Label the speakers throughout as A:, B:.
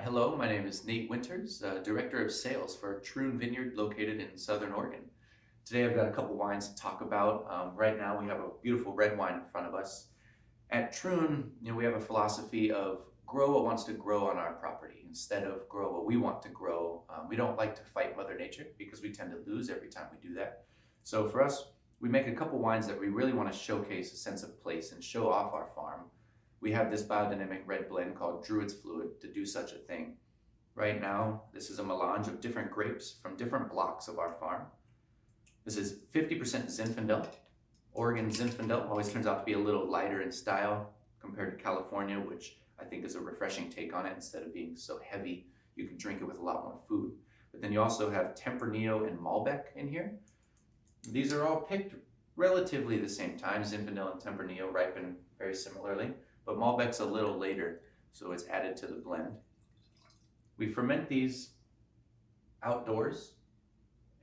A: Hello, my name is Nate Winters, Director of Sales for Troon Vineyard located in Southern Oregon. Today I've got a couple wines to talk about. Right now we have a beautiful red wine in front of us. At Troon, we have a philosophy of grow what wants to grow on our property instead of grow what we want to grow. We don't like to fight Mother Nature because we tend to lose every time we do that. So for us, we make a couple wines that we really want to showcase a sense of place and show off our farm. We have this biodynamic red blend called Druids Fluid to do such a thing. Right now, this is a melange of different grapes from different blocks of our farm. This is 50% Zinfandel. Oregon Zinfandel always turns out to be a little lighter in style compared to California, which I think is a refreshing take on it. Instead of being so heavy, you can drink it with a lot more food. But then you also have Tempranillo and Malbec in here. These are all picked relatively the same time. Zinfandel and Tempranillo ripen very similarly, but Malbec's a little later, so it's added to the blend. We ferment these outdoors,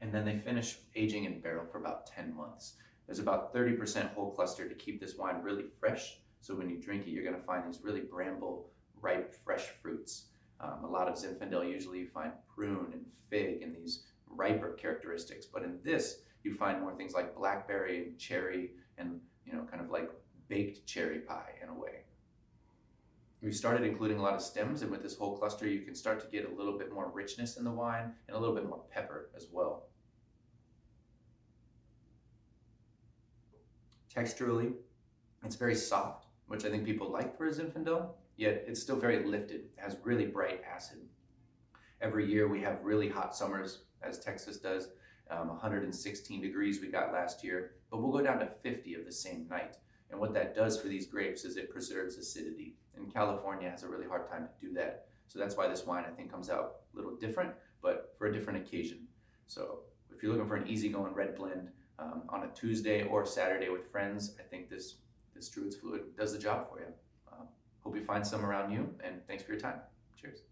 A: and then they finish aging in barrel for about 10 months. There's about 30% whole cluster to keep this wine really fresh, so when you drink it, you're gonna find these really bramble, ripe, fresh fruits. A lot of Zinfandel, usually you find prune and fig and these riper characteristics, but in this, you find more things like blackberry and cherry and kind of like baked cherry pie in a way. We started including a lot of stems, and with this whole cluster, you can start to get a little bit more richness in the wine and a little bit more pepper as well. Texturally, it's very soft, which I think people like for a Zinfandel, yet it's still very lifted. It has really bright acid. Every year we have really hot summers, as Texas does. 116 degrees we got last year, but we'll go down to 50 of the same night. And what that does for these grapes is it preserves acidity. And California has a really hard time to do that. So that's why this wine, I think, comes out a little different, but for a different occasion. So if you're looking for an easygoing red blend on a Tuesday or Saturday with friends, I think this Druids Fluid does the job for you. Hope you find some around you, and thanks for your time. Cheers.